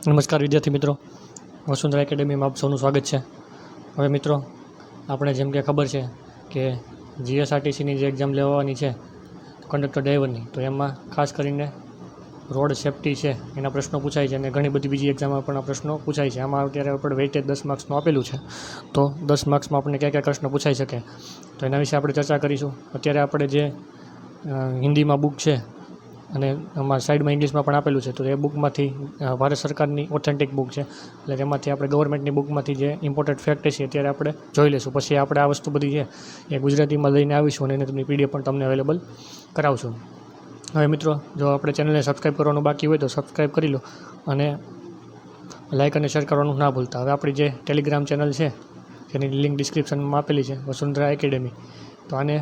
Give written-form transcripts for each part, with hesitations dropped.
નમસ્કાર વિદ્યાર્થી મિત્રો, વસુંધરા એકેડેમીમાં આપ સૌનું સ્વાગત છે. હવે મિત્રો, આપણે જેમ કે ખબર છે કે જીએસઆરટીસીની જે એક્ઝામ લેવાની છે કંડક્ટર ડ્રાઈવરની, તો એમાં ખાસ કરીને રોડ સેફ્ટી છે એના પ્રશ્નો પૂછાય છે અને ઘણી બધી બીજી એક્ઝામમાં પણ આ પ્રશ્નો પૂછાય છે. આમાં અત્યારે આપણે વેઇટેજ 10 માર્ક્સનું આપેલું છે, તો 10 માર્ક્સમાં આપણને કયા કયા પ્રશ્નો પૂછાઈ શકે તો એના વિશે આપણે ચર્ચા કરીશું. અત્યારે આપણે જે હિન્દીમાં બુક છે અને અમારા સાઈડમાં ઇંગ્લિશમાં પણ આપેલું છે, તો એ બુકમાંથી ભારત સરકારની ઓથેન્ટિક બુક છે, એટલે તેમાંથી આપણે ગવર્મેન્ટની બુકમાંથી જે ઇમ્પોર્ટન્ટ ફેક્ટ છે અત્યારે આપણે જોઈ લઈશું. પછી આપણે આ વસ્તુ બધી છે એ ગુજરાતીમાં લઈને આવીશું અને એને તમને પીડીએફ પણ તમને અવેલેબલ કરાવશું. હવે મિત્રો, જો આપણે ચેનલને સબસ્ક્રાઈબ કરવાનું બાકી હોય તો સબસ્ક્રાઈબ કરી લો અને લાઇક અને શેર કરવાનું ના ભૂલતા. હવે આપણી જે ટેલિગ્રામ ચેનલ છે જેની લિંક ડિસ્ક્રિપ્શનમાં આપેલી છે, વસુંધરા એકેડેમી, તો આને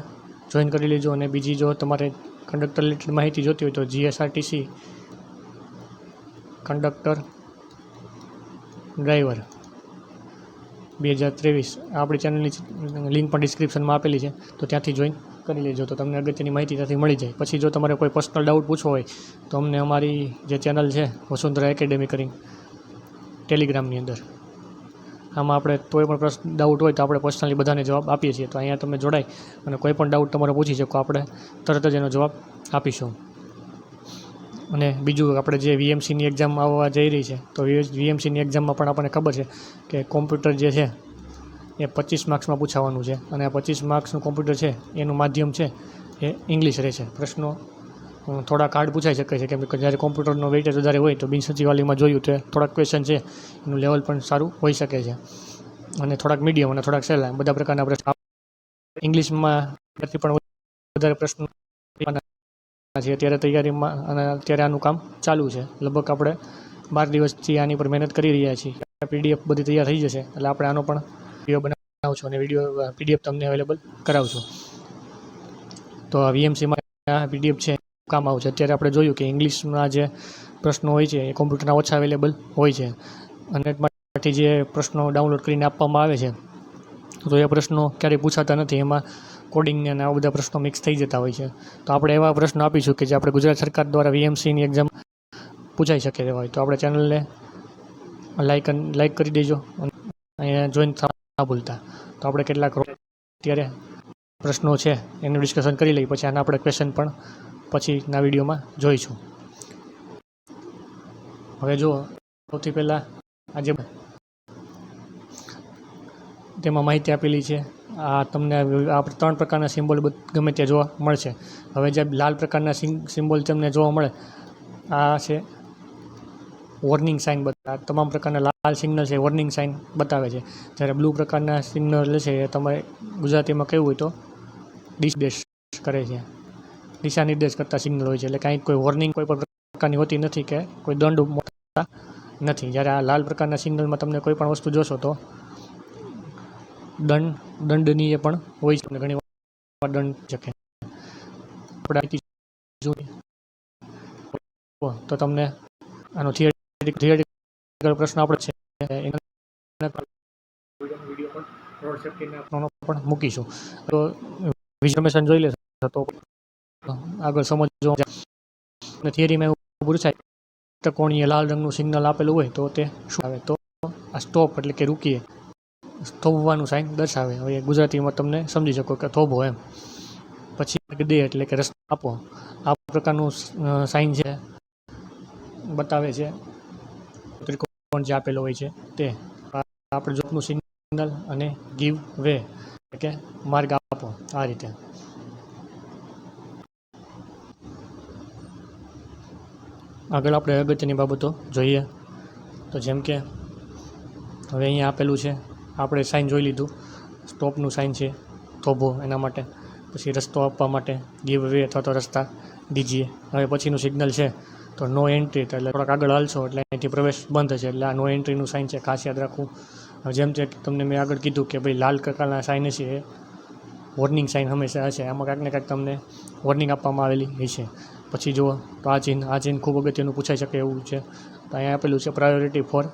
જોઈન કરી લેજો. અને બીજી જો તમારે કંડક્ટર રિલેટેડ માહિતી જોતી હોય તો જીએસઆરટીસી કંડક્ટર ડ્રાઈવર 2023 આપણી ચેનલની લિંક પણ ડિસ્ક્રિપ્શનમાં આપેલી છે, તો ત્યાંથી જોઈન કરી લેજો તો તમને અગત્યની માહિતી ત્યાંથી મળી જાય. પછી જો તમારે કોઈ પર્સનલ ડાઉટ પૂછવો હોય તો અમને અમારી જે ચેનલ છે વસુંધરા એકેડેમી કરીને ટેલિગ્રામની અંદર, આમાં આપણે કોઈ પણ પ્રશ્ન ડાઉટ હોય તો આપણે પર્સનલી બધાને જવાબ આપીએ છીએ. તો અહીંયા તમે જોડાઈ અને કોઈ પણ ડાઉટ તમારે પૂછી શકો, આપણે તરત જ એનો જવાબ આપીશું. અને બીજું, આપણે જે વીએમસીની એક્ઝામ આવવા જઈ રહી છે, તો વીએમસીની એક્ઝામમાં પણ આપણને ખબર છે કે કોમ્પ્યુટર જે છે એ 25 માર્ક્સમાં પૂછાવાનું છે અને આ 25 માર્ક્સનું કોમ્પ્યુટર છે એનું માધ્યમ છે એ ઇંગ્લિશ રહેશે. પ્રશ્નો થોડાક હાર્ડ પૂછાઈ શકે છે, કેમ કે જ્યારે કોમ્પ્યુટરનો વેઇટેજ વધારે હોય તો બિનસચિવાલયમાં જોયું તો થોડાક ક્વેશ્ચન છે એનું લેવલ પણ સારું હોઈ શકે છે, અને થોડાક મીડિયમ અને થોડાક સહેલા બધા પ્રકારના પ્રશ્નો. ઇંગ્લિશમાં પણ વધારે પ્રશ્નો છે અત્યારે તૈયારીમાં, અને અત્યારે આનું કામ ચાલુ છે. લગભગ આપણે 12 દિવસથી આની પર મહેનત કરી રહ્યા છીએ. પીડીએફ બધી તૈયાર થઈ જશે એટલે આપણે આનો પણ વિડીયો બનાવશું અને પીડીએફ તમને અવેલેબલ કરાવશું. તો વીએમસીમાં આ પીડીએફ છે કામ આવશે. અત્યારે આપણે જોયું કે ઇંગ્લિશના જે પ્રશ્નો હોય છે એ કોમ્પ્યુટરના ઓછા અવેલેબલ હોય છે અને માંથી જે પ્રશ્નો ડાઉનલોડ કરીને આપવામાં આવે છે તો એ પ્રશ્નો ક્યારેય પૂછાતા નથી, એમાં કોડિંગને અને આવા બધા પ્રશ્નો મિક્સ થઈ જતા હોય છે. તો આપણે એવા પ્રશ્નો આપીશું કે જે આપણે ગુજરાત સરકાર દ્વારા વીએમસીની એક્ઝામ પૂછાઈ શકે તેવા હોય. તો આપણે ચેનલને લાઈક કરી દેજો અને અહીંયા જોઈન થવા ના ભૂલતા. તો આપણે કેટલાક અત્યારે પ્રશ્નો છે એનું ડિસ્કશન કરી લઈએ, પછી આના આપણે ક્વેશ્ચન પણ પછીના વિડીયોમાં જોઈશું. હવે જો સૌથી પહેલાં આજે તેમાં માહિતી આપેલી છે. આ તમને આ 3 પ્રકારના સિમ્બોલ ગમે ત્યાં જોવા મળશે. હવે જે લાલ પ્રકારના સિમ્બોલ તમને જોવા મળે આ છે વોર્નિંગ સાઇન. આ તમામ પ્રકારના લાલ સિગ્નલ છે વોર્નિંગ સાઇન બતાવે છે. જ્યારે બ્લુ પ્રકારના સિગ્નલ છે એ તમારે ગુજરાતીમાં કહેવું હોય તો ડિસડેશ કરે છે, દિશા નિર્દેશ કરતા સિગ્નલ હોય છે. એટલે કાંઈ કોઈ વોર્નિંગ કોઈ પણ પ્રકારની હોતી નથી કે કોઈ દંડ મળતા નથી. જ્યારે આ લાલ પ્રકારના સિગ્નલમાં તમને કોઈ પણ વસ્તુ જોશો તો દંડનીય પણ હોય છે, ઘણી વાર દંડ શકે. આપણે જોઈએ તો તમને આનો થિયરિટિકલ પ્રશ્ન આપણે છે વિડીયો પણ રોડ સેફ્ટીના પણ મૂકીશું, તો ઇન્ફોર્મેશન જોઈ લેશો તો આગળ સમજો. થિયરીમાં એવું પૂછાય ત્રિકોણીય લાલ રંગનું સિગ્નલ આપેલું હોય તો તે શું આવે, તો આ સ્ટોપ એટલે કે રૂકીએ, થોભવાનું સાઇન દર્શાવે. હવે ગુજરાતીમાં તમને સમજી શકો કે થોભો એમ. પછી દે એટલે કે રસ્તો આપો. આ પ્રકારનું સાઇન છે બતાવે છે ત્રિકોણ જે આપેલો હોય છે તે. આપણે જોબનું સિગ્નલ અને ગીવ વે એટલે કે માર્ગ આપો, આ રીતે. આગળ આપણે અગત્યની બાબતો જોઈએ તો જેમ કે હવે અહીંયા આપેલું છે, આપણે સાઇન જોઈ લીધું. સ્ટોપનું સાઇન છે થોભો એના માટે, પછી રસ્તો આપવા માટે ગીવ વે અથવા તો રસ્તા દીજીએ. હવે પછીનું સિગ્નલ છે તો નો એન્ટ્રી, એટલે થોડાક આગળ હાલશો એટલે અહીંથી પ્રવેશ બંધ છે, એટલે આ નો એન્ટ્રીનું સાઇન છે, ખાસ યાદ રાખવું. જેમ કે તમને મેં આગળ કીધું કે ભાઈ લાલ પ્રકારના સાઇન છે એ વોર્નિંગ સાઇન હંમેશા હશે, આમાં કાંઈક ને કાંઈક તમને વોર્નિંગ આપવામાં આવેલી હશે. પછી જુઓ તો આ ચિહ્ન ખૂબ અગત્યનું પૂછાઈ શકે એવું છે. તો અહીંયા આપેલું છે પ્રાયોરિટી ફોર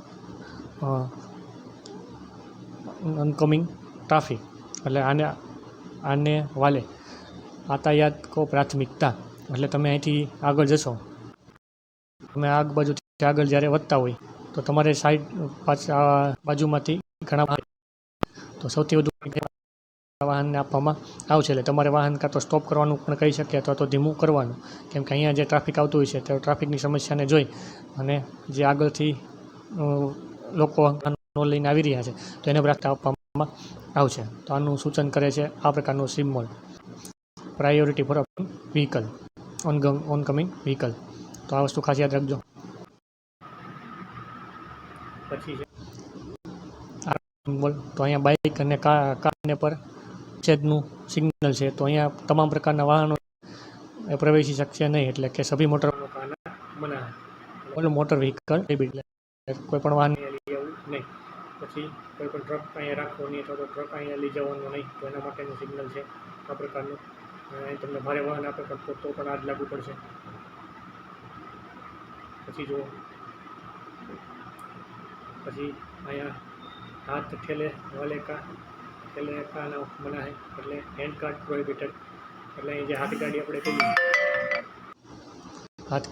અનકમિંગ ટ્રાફિક, એટલે આને વાલે યાતાયાત કો પ્રાથમિકતા. એટલે તમે અહીંથી આગળ જશો, તમે આ બાજુથી આગળ જ્યારે વધતા હોય તો તમારે સાઈડ પાછા બાજુમાંથી ઘણા તો સૌથી વધુ વાહનને આપવામાં આવશે. એટલે તમારે વાહન કાં તો સ્ટોપ કરવાનું પણ કહી શકીએ અથવા તો ધીમું કરવાનું, કેમ કે અહીંયા જે ટ્રાફિક આવતું હોય છે તે ટ્રાફિકની સમસ્યાને જોઈ અને જે આગળથી લોકો લઈને આવી રહ્યા છે તો એને રાખતા આપવામાં આવશે. તો આનું સૂચન કરે છે આ પ્રકારનું symbol, priority for vehicle, oncoming vehicle. તો આ વસ્તુ ખાસ યાદ રાખજો. પછી છે આ સિમ્બોલ, તો અહીંયા બાઇક અને કારને પર છેદનું સિગ્નલ છે. તો અહીંયા તમામ પ્રકારના વાહનો પ્રવેશી શકશે નહીં, એટલે કે સભી મોટર મના ઓલ મોટર વ્હીકલ કોઈ પણ વાહન લઈ જવું નહીં. પછી કોઈ પણ ટ્રક અહીંયા રાખવો નહીં અથવા તો ટ્રક અહીંયા લઈ જવાનું નહીં, તો એના માટેનું સિગ્નલ છે આ પ્રકારનું. તમને ભારે વાહન આપે તો પણ આ જ લાગુ પડશે. પછી જુઓ, પછી અહીંયા હાથ ઠેલે કાના મના હે, એટલે હેન્ડ કાર્ડ પ્રોહિબિટેડ. એટલે અહીં જે હાથ ગાડી આપણે કહીએ હાથ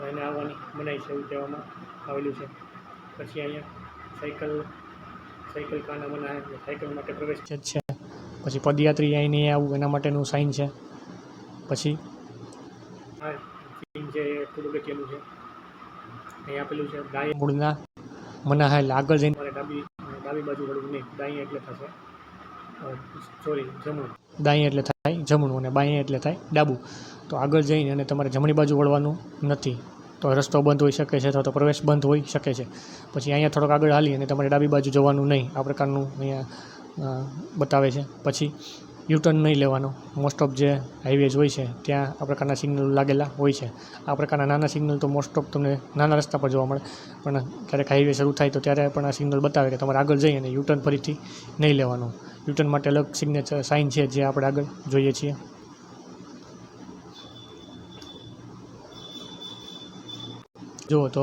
એને આવવાની મનાઈ છે એવું કહેવામાં આવેલું છે. પછી અહીંયા સાયકલ કાના મના હે, એટલે સાયકલ માટે પ્રવેશ છે. પછી પદયાત્રી અહીં નહીં આવું એના માટેનું સાઇન છે. પછી આ સીન છે એ થોડું અગત્યનું છે. અહીં આપેલું છે દાય મૂળના મના હે, એટલે આગળ જઈને મારે ડાબી બાજુ વળવું નહીં. દાઈ એટલે થશે જમણું, દાઈ એટલે થાય જમણું અને બાઈ એટલે થાય ડાબું. તો આગળ જઈને અને તમારે જમણી બાજુ વળવાનું નથી, તો રસ્તો બંધ હોઈ શકે છે અથવા તો પ્રવેશ બંધ હોઈ શકે છે. પછી અહીંયા થોડોક આગળ હાલી અને તમારે ડાબી બાજુ જવાનું નહીં, આ પ્રકારનું અહીંયા બતાવે છે. પછી યુટર્ન નહીં લેવાનો. મોસ્ટ ઓફ જે હાઈવેઝ હોય છે ત્યાં આ પ્રકારના સિગ્નલ લાગેલા હોય છે. આ પ્રકારના નાના સિગ્નલ તો મોસ્ટ ઓફ તમને નાના રસ્તા પર જોવા મળે, પણ ક્યારેક હાઈવે શરૂ થાય તો ત્યારે પણ આ સિગ્નલ બતાવે કે તમારે આગળ જઈ અને યુટર્ન ફરીથી નહીં લેવાનું. યુટર્ન માટે અલગ સિગ્નેચર સાઇન છે જે આપણે આગળ જોઈએ છીએ. જુઓ તો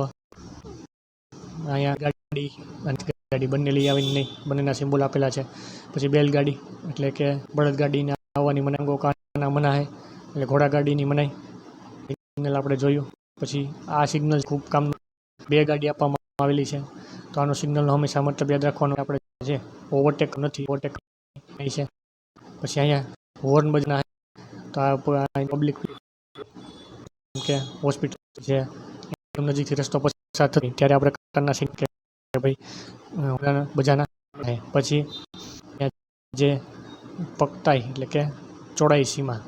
અહીંયા ગાડી બંને લઈ આવીને નહીં, બંનેના સિમ્બોલ આપેલા છે. પછી બેલગાડી એટલે કે બળદગાડીને આવવાની મનાઈ, કાના મના હે એટલે ઘોડાગાડીની મનાઈ સિગ્નલ આપણે જોયું. પછી આ સિગ્નલ ખૂબ કામનું, બે ગાડી આપવામાં આવેલી છે તો આનો સિગ્નલનો હંમેશા મતલબ યાદ રાખવાનો આપણે છે ઓવરટેક નથી, ઓવરટેક નહીં છે. પછી અહીંયા હોર્ન બજના હે, તો આ પબ્લિક કે હોસ્પિટલ છે નજીકથી રસ્તો પસાર થતી ત્યારે આપણે પ્રકારના સિગ્નલ કે ભાઈ બજાના હે. પછી જે પકતાઈ એટલે કે ચોડાઈ સીમા,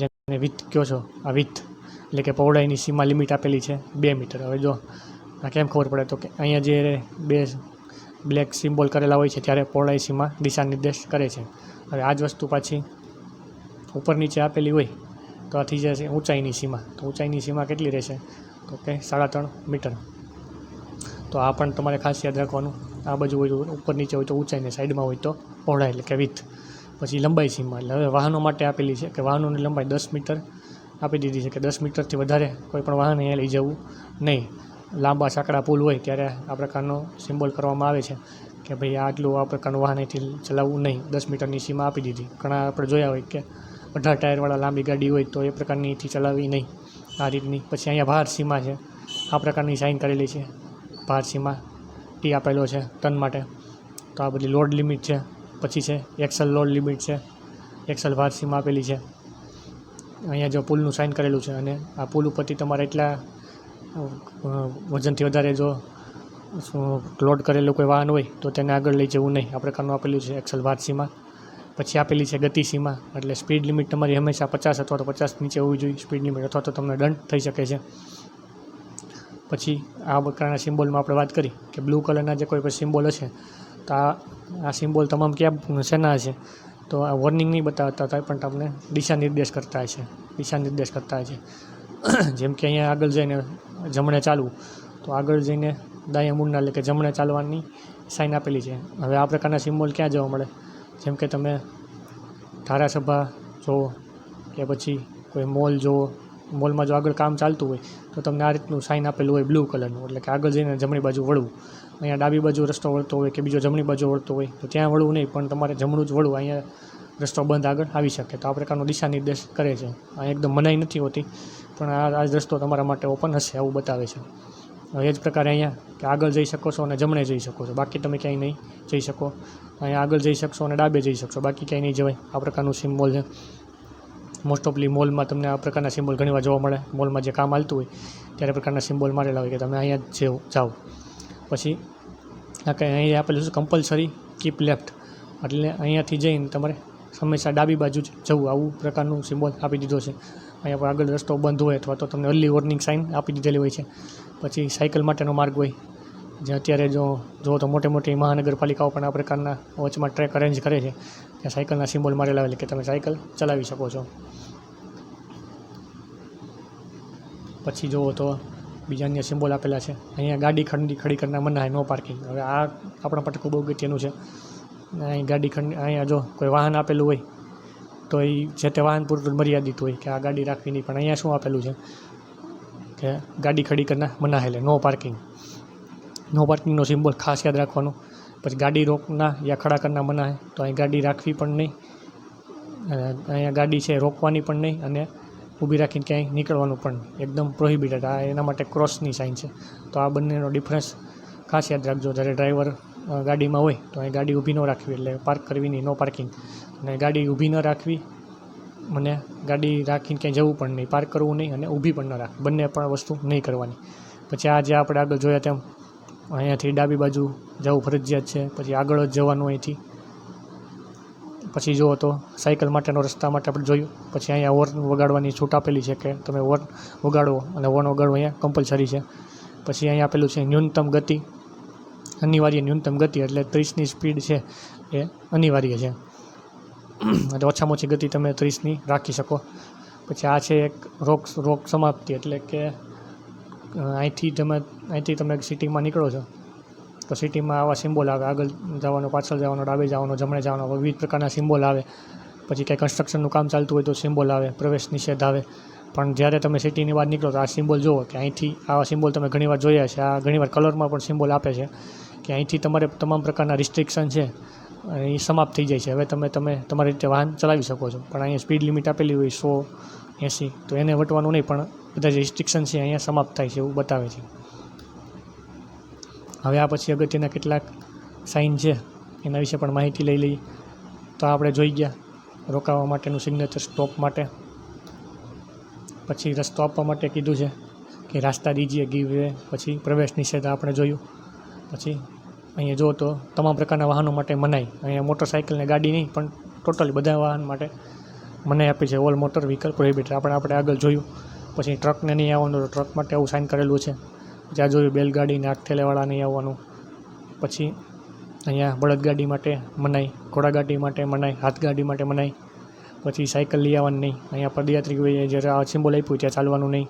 જેને વિથ કહો છો, આ વિથ એટલે કે પહોળાઈની સીમા લિમિટ આપેલી છે 2 મીટર. હવે જો આ કેમ ખબર પડે તો કે અહીંયા જે બે બ્લેક સિમ્બોલ કરેલા હોય છે ત્યારે પહોળાઈ સીમા દિશા નિર્દેશ કરે છે. હવે આ જ વસ્તુ પાછી ઉપર નીચે આપેલી હોય તો આ થઈ જશે ઊંચાઈની સીમા. તો ઊંચાઈની સીમા કેટલી રહેશે તો કે 3.5 મીટર. તો આ પણ તમારે ખાસ યાદ રાખવાનું. આ બાજુ હોય ઉપર નીચે હોય તો ઊંચાઈને, સાઈડમાં હોય તો પહોળાઈ એટલે કે વિથ. પછી લંબાઈ સીમા, એટલે હવે વાહનો માટે આપેલી છે કે વાહનોની લંબાઈ 10 મીટર આપી દીધી છે કે 10 મીટરથી વધારે કોઈ પણ વાહન અહીંયા લઈ જવું નહીં. લાંબા સાંકડા પુલ હોય ત્યારે આ પ્રકારનો સિમ્બોલ કરવામાં આવે છે કે ભાઈ આટલું આ પ્રકારનું વાહન અહીંથી ચલાવવું નહીં. 10 મીટરની સીમા આપી દીધી. ઘણા આપણે જોયા હોય કે 18 ટાયરવાળા લાંબી ગાડી હોય તો એ પ્રકારનીથી ચલાવવી નહીં, આ રીતની. પછી અહીંયા ભાર સીમા છે, આ પ્રકારની સાઇન કરેલી છે. ભાર સીમા ટી આપેલો છે ટન માટે. તો આ બધી લોડ લિમિટ છે. પછી છે એક્સલ લોડ લિમિટ છે, એક્સલ ભાર સીમા આપેલી છે. અહીંયા જો પુલનું સાઇન કરેલું છે અને આ પુલ ઉપરથી તમારે એટલા વજનથી વધારે જો લોડ કરેલું કોઈ વાહન હોય તો તેને આગળ લઈ જવું નહીં, આ પ્રકારનું આપેલું છે એક્સલ ભાર સીમા. પછી આપેલી છે ગતિ સીમા, એટલે સ્પીડ લિમિટ તમારી હંમેશા 50 અથવા તો 50 નીચે હોવી જોઈએ સ્પીડ લિમિટ, અથવા તો તમને દંડ થઈ શકે છે. પછી આ પ્રકારના સિમ્બોલમાં આપણે વાત કરી કે બ્લુ કલરના જે કોઈ પણ સિમ્બોલ હશે તો આ સિમ્બોલ તમામ ક્યાં શેના હશે તો આ વોર્નિંગ નહીં બતાવતા થાય પણ તમને દિશા નિર્દેશ કરતા હશે, જેમ કે અહીંયા આગળ જઈને જમણે ચાલવું તો આગળ જઈને દાયા મૂળના એટલે કે જમણે ચાલવાની સાઇન આપેલી છે. હવે આ પ્રકારના સિમ્બોલ ક્યાં જોવા મળે, જેમ કે તમે ધારાસભા જુઓ કે પછી કોઈ મોલ જુઓ, મોલમાં જો આગળ કામ ચાલતું હોય તો તમને આ રીતનું સાઇન આપેલું હોય બ્લુ કલરનું, એટલે કે આગળ જઈને જમણી બાજુ વળવું. અહીંયા ડાબી બાજુ રસ્તો વળતો હોય કે બીજો જમણી બાજુ વળતો હોય તો ત્યાં વળવું નહીં, પણ તમારે જમણું જ વળવું. અહીંયા રસ્તો બંધ આગળ આવી શકે, તો આ પ્રકારનો દિશા નિર્દેશ કરે છે. આ એકદમ મનાઈ નથી હોતી, પણ આ જ રસ્તો તમારા માટે ઓપન હશે એવું બતાવે છે. એ જ પ્રકારે અહીંયા કે આગળ જઈ શકો છો અને જમણે જઈ શકો છો, બાકી તમે ક્યાંય નહીં જઈ શકો. અહીંયા આગળ જઈ શકશો અને ડાબે જઈ શકશો, બાકી ક્યાંય નહીં જવાય. આ પ્રકારનું સિમ્બોલ છે. મોસ્ટ ઓફલી મોલમાં તમને આ પ્રકારના સિમ્બોલ ઘણીવાર જોવા મળે. મોલમાં જે કામ હાલતું હોય ત્યારે પ્રકારના સિમ્બોલ મારેલા હોય કે તમે અહીંયા જ જાઓ. પછી આ કંઈ અહીંયા આપેલું છે કમ્પલસરી કીપ લેફ્ટ, એટલે અહીંયાથી જઈને તમારે હંમેશા ડાબી બાજુ જ જવું, આવું પ્રકારનું સિમ્બોલ આપી દીધો છે. અહીંયા પર આગળ રસ્તો બંધ હોય અથવા તો તમને અર્લી વોર્નિંગ સાઇન આપી દીધેલી હોય છે. પછી સાયકલ માટેનો માર્ગ હોય, જે અત્યારે જો તો મોટી મહાનગરપાલિકાઓ પણ આ પ્રકારના વચમાં ટ્રેક અરેન્જ કરે છે, ત્યાં સાયકલના સિમ્બોલ મારેલા હોય કે તમે સાયકલ ચલાવી શકો છો. પછી જુઓ તો બીજા અન્ય સિમ્બોલ આપેલા છે. અહીંયા ગાડી ખડી કરના મનાય, નો પાર્કિંગ. હવે આ આપણા માટે ખૂબ અગત્યનું છે. અહીં અહીંયા જો કોઈ વાહન આપેલું હોય તો એ જે તે વાહન પૂરતું મર્યાદિત હોય કે આ ગાડી રાખવી નહીં, પણ અહીંયા શું આપેલું છે કે ગાડી ખડી કરના મના એટલે નો પાર્કિંગ. નો પાર્કિંગનો સિમ્બોલ ખાસ યાદ રાખવાનો. પછી ગાડી રોકના યા ખડા કરના મના હે, તો અહીં ગાડી રાખવી પણ નહીં, અહીંયા ગાડી છે રોકવાની પણ નહીં, અને ઊભી રાખીને ક્યાંય નીકળવાનું પણ એકદમ પ્રોહિબિટેડ. આ એના માટે ક્રોસની સાઇન છે. તો આ બંનેનો ડિફરન્સ ખાસ યાદ રાખજો. જ્યારે ડ્રાઈવર ગાડીમાં હોય તો અહીં ગાડી ઊભી ન રાખવી, એટલે પાર્ક કરવી નહીં, નો પાર્કિંગ. અને ગાડી ઊભી ન રાખવી અને ગાડી રાખીને ક્યાંય જવું પણ નહીં, પાર્ક કરવું નહીં અને ઊભી પણ ન રાખવી, બંને પણ વસ્તુ નહીં કરવાની. પછી આ જે આપણે આગળ જોયા તેમ અહીંયાથી ડાબી બાજુ જવું ફરજિયાત છે. પછી આગળ જ જવાનું અહીંથી. પછી જુઓ તો સાયકલ માટેનો રસ્તા માટે આપણે જોયું. પછી અહીંયા હોર્ન વગાડવાની છૂટ આપેલી છે કે તમે હોર્ન વગાડવો, અને હોર્ન વગાડવો અહીંયા કમ્પલસરી છે. પછી અહીંયા આપેલું છે ન્યૂનતમ ગતિ, અનિવાર્ય ન્યૂનતમ ગતિ, એટલે 30ની સ્પીડ છે એ અનિવાર્ય છે, એટલે ઓછામાં ઓછી ગતિ તમે 30ની રાખી શકો. પછી આ છે એક રોક સમાપ્તિ, એટલે કે અહીંથી તમે સિટીમાં નીકળો છો તો સિટીમાં આવા સિમ્બોલ આવે, આગળ જવાનો, પાછળ જવાનો, ડાબે જવાનો, જમણે જવાનો, વિવિધ પ્રકારના સિમ્બોલ આવે. પછી કંઈ કન્સ્ટ્રક્શનનું કામ ચાલતું હોય તો સિમ્બોલ આવે, પ્રવેશ નિષેધ આવે. પણ જ્યારે તમે સિટીની બહાર નીકળો તો આ સિમ્બોલ જુઓ કે અહીંથી આવા સિમ્બોલ તમે ઘણીવાર જોયા છે. આ ઘણીવાર કલરમાં પણ સિમ્બોલ આપે છે કે અહીંથી તમારે તમામ પ્રકારના રિસ્ટ્રિક્શન છે એ સમાપ્ત થઈ જાય છે. હવે તમે તમારી રીતે વાહન ચલાવી શકો છો. પણ અહીંયા સ્પીડ લિમિટ આપેલી હોય 100-80, તો એને વટવાનું નહીં, પણ બધા જે રિસ્ટ્રિક્શન છે અહીંયા સમાપ્ત થાય છે એવું બતાવે છે. હવે આ પછી અગત્યના કેટલાક સાઇન છે એના વિશે પણ માહિતી લઈ લઈએ. તો આપણે જોઈ ગયા રોકાવા માટેનું સિગ્નેચર, સ્ટોપ માટે. પછી રસ્તો આપવા માટે કીધું છે કે રાસ્તા દીજીએ, ગીવ વે. પછી પ્રવેશ નિષેધ આપણે જોયું. પછી અહીંયા જુઓ તો તમામ પ્રકારના વાહનો માટે મનાઈ. અહીંયા મોટરસાઇકલ ને ગાડી નહીં, પણ ટોટલી બધા વાહન માટે મનાઈ આપી છે. ઓલ મોટર વ્હીકલ પ્રોહિબિટેડ આપણે આગળ જોયું. પછી ટ્રકને નહીં આવવાનું, તો ટ્રક માટે આવું સાઇન કરેલું છે. જ્યાં જોયું બેલગાડી ને આઠઠેલેવાળા નહીં આવવાનું. પછી અહીંયા બળદગાડી માટે મનાઈ, ઘોડાગાડી માટે મનાઈ, હાથગાડી માટે મનાઈ. પછી સાયકલ લઈ આવવાની નહીં. અહીંયા પદયાત્રી હોય જ્યારે આ સિમ્બોલ આપ્યું ત્યાં ચાલવાનું નહીં.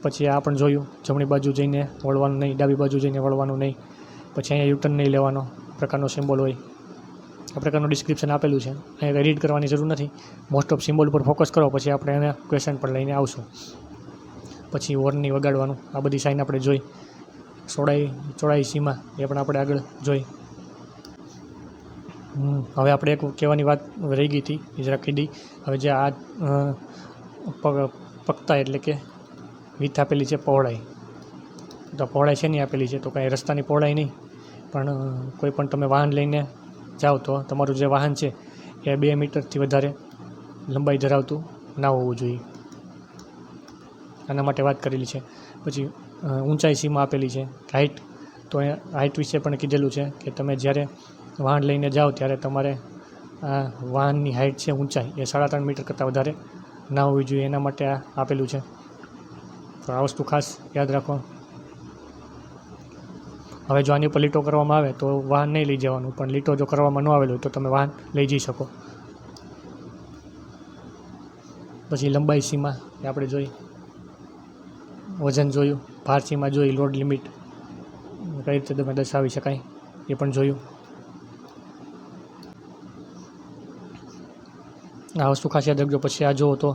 પછી આ પણ જોયું જમણી બાજુ જઈને વળવાનું નહીં, ડાબી બાજુ જઈને વળવાનું નહીં. પછી અહીંયા યુટર્ન નહીં લેવાનો પ્રકારનો સિમ્બોલ હોય. આ પ્રકારનું ડિસ્ક્રિપ્શન આપેલું છે. અહીંયા રીડ કરવાની જરૂર નથી, મોસ્ટ ઓફ સિમ્બોલ ઉપર ફોકસ કરો, પછી આપણે એને ક્વેશ્ચન પણ લઈને આવશું. પછી હોર્ન નહીં વગાડવાનું, આ બધી સાઇન આપણે જોઈ. ચોડાઈ સીમા એ પણ આપણે આગળ જોઈ. હવે આપણે એક કહેવાની વાત રહી ગઈ હતી, એ જરા કહી દઈ. હવે જે આ પગતા એટલે કે વિથ આપેલી છે પહોળાઈ, તો પહોળાઈ શેની આપેલી છે? તો કાંઈ રસ્તાની પહોળાઈ નહીં, પણ કોઈ પણ તમે વાહન લઈને જાઓ તો તમારું જે વાહન છે એ 2 મીટરથી વધારે લંબાઈ ધરાવતું ના હોવું જોઈએ. આના માટે વાત કરેલી છે. પછી ઊંચાઈ સીમા આપેલી છે, હાઇટ. તો એ હાઇટ વિશે પણ કીધેલું છે કે તમે જ્યારે વાહન લઈને જાઓ ત્યારે તમારે આ વાહનની હાઇટ છે, ઊંચાઈ એ 3.5 મીટર કરતાં વધારે ના હોવી જોઈએ. એના માટે આ આપેલું છે. તો આ વસ્તુ ખાસ યાદ રાખો. હવે જો આની ઉપર લીટો કરવામાં આવે તો વાહન નહીં લઈ જવાનું, પણ લીટો જો કરવામાં ન આવેલો હોય તો તમે વાહન લઈ જઈ શકો. પછી લંબાઈ સીમા એ આપણે જોઈ, વજન જોયું, ભાર સીમા જોઈ, લોડ લિમિટ કઈ રીતે તમે દર્શાવી શકાય એ પણ જોયું. આ વસ્તુ ખાસ યાદ રાખજો. પછી આ જુઓ તો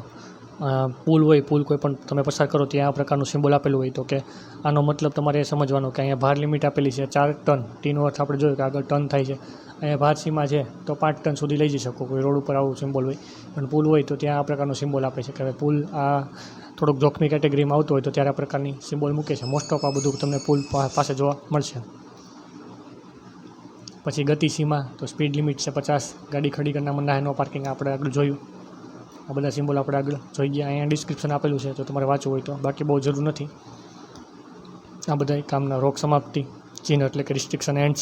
પુલ હોય, પુલ કોઈ પણ તમે પસાર કરો ત્યાં આ પ્રકારનું સિમ્બોલ આપેલું હોય, તો કે આનો મતલબ તમારે એ સમજવાનો કે અહીંયા ભાર લિમિટ આપેલી છે 4 ટન. ટીનો અર્થ આપણે જોયું કે આગળ ટન થાય છે. અહીંયા ભાર સીમા છે તો 5 ટન સુધી લઈ જઈ શકો. કોઈ રોડ ઉપર આવું સિમ્બોલ હોય, પણ પુલ હોય તો ત્યાં આ પ્રકારનું સિમ્બોલ આપે છે કે હવે પુલ આ થોડુંક જોખમી કેટેગરીમાં આવતું હોય તો ત્યારે આ પ્રકારની સિમ્બોલ મૂકે છે. મોસ્ટ ઓફ આ બધું તમને પુલ પાસે જોવા મળશે. પછી ગતિ સીમા તો સ્પીડ લિમિટ છે 50, ગાડી ખડી કરના મના નો પાર્કિંગ આપણે આગળ જોયું. આ બધા સિમ્બોલ આપણે આગળ જોઈ ગયા. અહીંયા ડિસ્ક્રિપ્શન આપેલું છે તો તમારે વાંચવું હોય તો, બાકી બહુ જરૂર નથી. આ બધા કામના રોક સમાપ્તિ ચિહ્ન એટલે કે રિસ્ટ્રિક્શન એન્ડ્સ.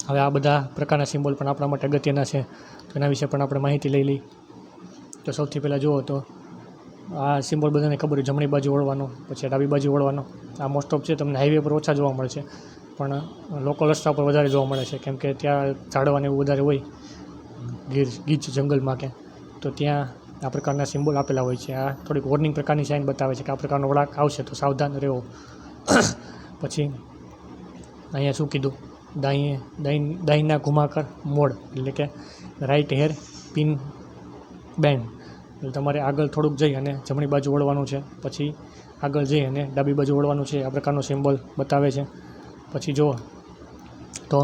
હવે આ બધા પ્રકારના સિમ્બોલ પણ આપણા માટે અગત્યના છે, તો એના વિશે પણ આપણે માહિતી લઈ લઈ. તો સૌથી પહેલાં જુઓ તો આ સિમ્બોલ બધાને ખબર હોય, જમણી બાજુ વળવાનો, પછી ડાબી બાજુ વળવાનો. આ મોસ્ટ ઓફ છે તમને હાઈવે પર ઓછા જોવા મળે છે, પણ લોકલ રસ્તા પર વધારે જોવા મળે છે, કેમ કે ત્યાં ઝાડવાને એવું વધારે હોય ગીચ જંગલમાં કે, તો ત્યાં આ પ્રકારના સિમ્બોલ આપેલા હોય છે. આ થોડીક વોર્નિંગ પ્રકારની સાઇન બતાવે છે કે આ પ્રકારનો વળાંક આવશે તો સાવધાન રહેવો. પછી અહીંયા શું કીધું, દાહીના ઘુમાકર મોડ એટલે કે રાઈટ હેર પિન બેન્ડ, એટલે તમારે આગળ થોડુંક જઈ અને જમણી બાજુ વળવાનું છે, પછી આગળ જઈ અને ડાબી બાજુ વળવાનું છે. આ પ્રકારનો સિમ્બોલ બતાવે છે. પછી જુઓ તો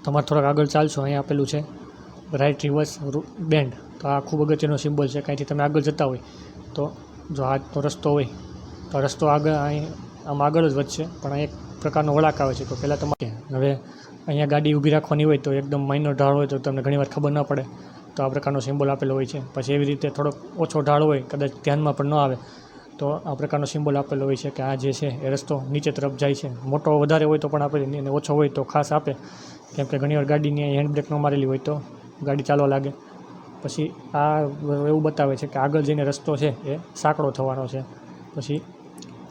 તમારે થોડાક આગળ ચાલશો, અહીંયા આપેલું છે રાઈટ રિવર્સ બેન્ડ. તો આ ખૂબ અગત્યનો સિમ્બોલ છે. કાંઈથી તમે આગળ જતા હોય તો જો આજનો રસ્તો હોય તો રસ્તો આગળ આમ આગળ જ વધશે, પણ આ એક પ્રકારનો વળાંક આવે છે. તો પહેલાં તમારે હવે અહીંયા ગાડી ઊભી રાખવાની હોય તો એકદમ માઇનર ઢાળ હોય તો તમને ઘણીવાર ખબર ન પડે, તો આ પ્રકારનો સિમ્બોલ આપેલો હોય છે. પછી એવી રીતે થોડોક ઓછો ઢાળ હોય, કદાચ ધ્યાનમાં પણ ન આવે, તો આ પ્રકારનો સિમ્બોલ આપેલો હોય છે કે આ જે છે એ રસ્તો નીચે તરફ જાય છે. મોટો વધારે હોય તો પણ આપે, અને ઓછો હોય તો ખાસ આપે, કેમ કે ઘણીવાર ગાડીની હેન્ડબ્રેક ન મારેલી હોય તો ગાડી ચાલવા લાગે. પછી આ એવું બતાવે છે કે આગળ જઈને રસ્તો છે એ સાંકડો થવાનો છે, પછી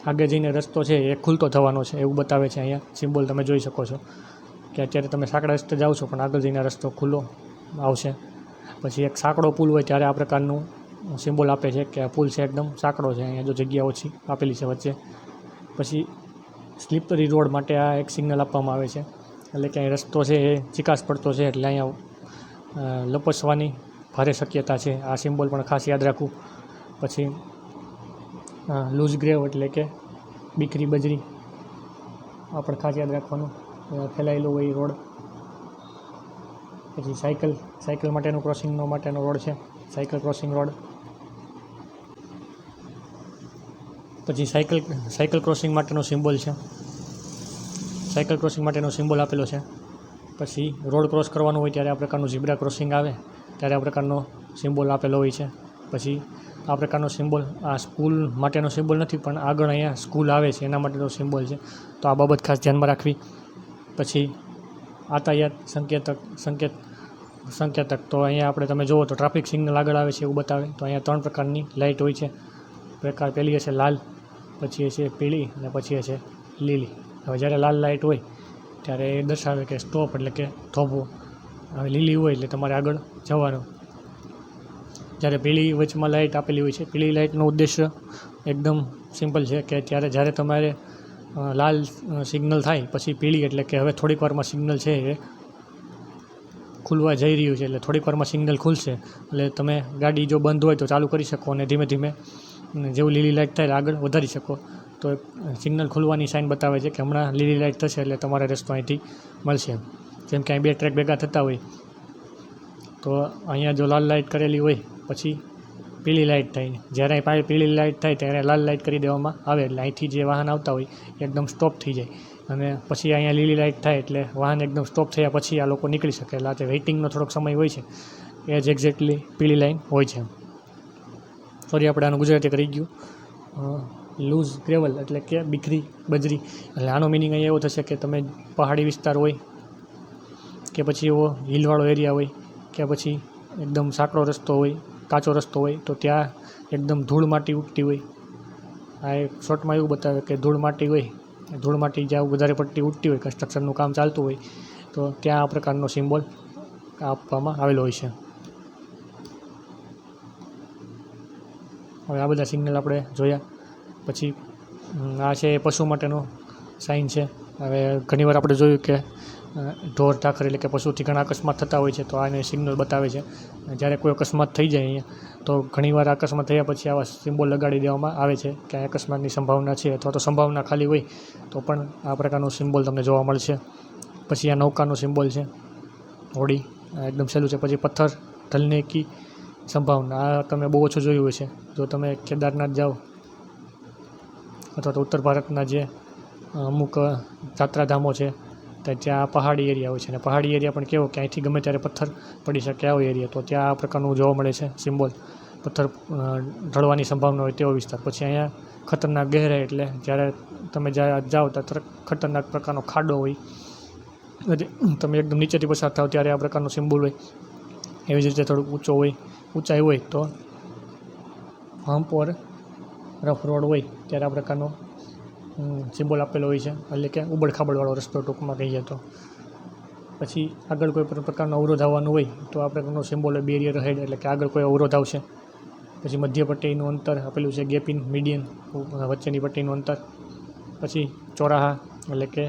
આગળ જઈને રસ્તો છે એ ખુલતો થવાનો છે, એવું બતાવે છે. અહીંયા સિમ્બોલ તમે જોઈ શકો છો કે અત્યારે તમે સાંકડા રસ્તે જાઓ છો, પણ આગળ જઈને રસ્તો ખુલ્લો આવશે. પછી એક સાંકડો પુલ હોય ત્યારે આ પ્રકારનું સિમ્બોલ આપે છે કે આ પુલ છે એકદમ સાંકડો છે, અહીંયા જો જગ્યા ઓછી આપેલી છે વચ્ચે. પછી સ્લીપરી રોડ માટે આ એક સિગ્નલ આપવામાં આવે છે, એટલે કે અહીં રસ્તો છે એ ચિકાસ પડતો છે, એટલે અહીંયા લપસવાની ભારે શક્યતા છે. આ સિમ્બોલ પણ ખાસ યાદ રાખવું. પછી લૂઝ ગ્રેવ એટલે કે બીખરી બજરી, આ પણ ખાસ યાદ રાખવાનું, ફેલાયેલો હોય રોડ. પછી સાયકલ માટેનો ક્રોસિંગનો માટેનો રોડ છે, સાયકલ ક્રોસિંગ રોડ. પછી સાયકલ ક્રોસિંગ માટેનો સિમ્બોલ છે, સાયકલ ક્રોસિંગ માટેનો સિમ્બોલ આપેલો છે. પછી રોડ ક્રોસ કરવાનું હોય ત્યારે આ પ્રકારનું ઝીબ્રા ક્રોસિંગ આવે ત્યારે આ પ્રકારનો સિમ્બોલ આપેલો હોય છે. પછી આ પ્રકારનો સિમ્બોલ આ સ્કૂલ માટેનો સિમ્બોલ નથી, પણ આગળ અહીંયા સ્કૂલ આવે છે એના માટેનો સિમ્બોલ છે, તો આ બાબત ખાસ ધ્યાનમાં રાખવી. પછી યાતાયાત સંકેતક તો અહીંયા આપણે તમે જુઓ તો ટ્રાફિક સિગ્નલ આગળ આવે છે એવું બતાવે. તો અહીંયા 3 પ્રકારની લાઇટ હોય છે. પહેલી હશે લાલ, પછી હશે પીળી અને પછી હશે લીલી. હવે જ્યારે લાલ લાઇટ હોય ત્યારે એ દર્શાવે કે સ્ટોપ એટલે કે થોભવું. હવે લીલી હોય એટલે તમારે આગળ જવાનું. જ્યારે પીળી વચમાં લાઇટ આપેલી હોય છે, પીળી લાઇટનો ઉદ્દેશ્ય એકદમ સિમ્પલ છે કે જ્યારે તમારે લાલ સિગ્નલ થાય પછી પીળી, એટલે કે હવે થોડીક વારમાં સિગ્નલ છે એ ખુલવા જઈ રહ્યું છે, એટલે થોડીક વારમાં સિગ્નલ ખુલશે એટલે તમે ગાડી જો બંધ હોય તો ચાલુ કરી શકો અને ધીમે ધીમે જેવું લીલી લાઇટ થાય આગળ વધારી શકો. તો સિગ્નલ ખુલવાની સાઇન બતાવે છે કે હમણાં લીલી લાઇટ થશે એટલે તમારે રસ્તો અહીંથી મળશે. જેમ કે અહીં 2 ટ્રેક ભેગા થતા હોય તો અહીંયા જો લાલ લાઇટ કરેલી હોય પછી પીળી લાઇટ થાય, જ્યારે અહીં પીળી લાઇટ થાય ત્યારે લાલ લાઇટ કરી દેવામાં આવે, એટલે અહીંથી જે વાહન આવતા હોય એકદમ સ્ટોપ થઈ જાય, અને પછી અહીંયા લીલી લાઇટ થાય એટલે વાહન એકદમ સ્ટોપ થયા પછી આ લોકો નીકળી શકે. એટલે આ વેઇટિંગનો થોડોક સમય હોય છે, એ જ એક્ઝેક્ટલી પીળી લાઇન હોય છે. સોરી, આપણે આનું ગુજરાતી કરી ગયું. લૂઝ ગ્રેવલ એટલે કે બીખરી બજરી, એટલે આનો મિનિંગ અહીંયા એવો થશે કે તમે પહાડી વિસ્તાર હોય કે પછી એવો હિલવાળો એરિયા હોય કે પછી એકદમ સાંકડો રસ્તો હોય, કાચો રસ્તો હોય, તો ત્યાં એકદમ ધૂળ માટી ઉડતી હોય. આ એક શોર્ટમાં એવું બતાવે કે ધૂળ માટી હોય, ધૂળ માટી જ્યાં વધારે પડતી ઉડતી હોય, કન્સ્ટ્રક્શનનું કામ ચાલતું હોય, તો ત્યાં આ પ્રકારનો સિમ્બોલ આપવામાં આવેલો હોય છે. હવે આ બધા સિગ્નલ આપણે જોયા. પછી આ છે એ પશુ માટેનો સાઇન છે. હવે ઘણીવાર આપણે જોયું કે ઢોર ઢાખર એટલે કે પશુથી ઘણા અકસ્માત થતા હોય છે, તો આને સિગ્નલ બતાવે છે. જ્યારે કોઈ અકસ્માત થઈ જાય અહીંયા તો ઘણીવાર અકસ્માત થયા પછી આવા સિમ્બોલ લગાડી દેવામાં આવે છે કે આ અકસ્માતની સંભાવના છે, અથવા તો સંભાવના ખાલી હોય તો પણ આ પ્રકારનું સિમ્બોલ તમને જોવા મળશે. પછી આ નૌકાનો સિમ્બોલ છે, હોડી, એકદમ સહેલું છે. પછી પથ્થર ઢલને કી સંભાવના આ તમે બહુ ઓછું જોયું હશે. જો તમે કેદારનાથ જાઓ અથવા તો ઉત્તર ભારતના જે અમુક યાત્રાધામો છે તો ત્યાં પહાડી એરિયા હોય છે, અને પહાડી એરિયા પણ કેવો કે અહીંથી ગમે ત્યારે પથ્થર પડી શકે આવો એરિયા, તો ત્યાં આ પ્રકારનું જોવા મળે છે સિમ્બોલ, પથ્થર ઢળવાની સંભાવના હોય તેવો વિસ્તાર. પછી અહીંયા ખતરનાક ગહેરાઈ, એટલે જ્યારે તમે જાઓ ત્યારે ખતરનાક પ્રકારનો ખાડો હોય, તમે એકદમ નીચેથી પસાર થાવ ત્યારે આ પ્રકારનો સિમ્બોલ હોય. એવી જ રીતે થોડુંક ઊંચાઈ હોય તો હમ્પ ઓર રફ રોડ હોય ત્યારે આ પ્રકારનો સિમ્બોલ આપેલો હોય છે, એટલે કે ઉબડ ખાબડવાળો રસ્તો ટૂંકમાં કહીએ તો. પછી આગળ કોઈ પણ પ્રકારનો અવરોધ આવવાનું હોય તો આ પ્રકારનો સિમ્બોલ હોય બેરિયર હેડ, એટલે કે આગળ કોઈ અવરોધ આવશે. પછી મધ્ય પટ્ટીનું અંતર આપેલું છે, ગેપ ઇન મીડિયન, વચ્ચેની પટ્ટીનું અંતર. પછી ચોરાહા, એટલે કે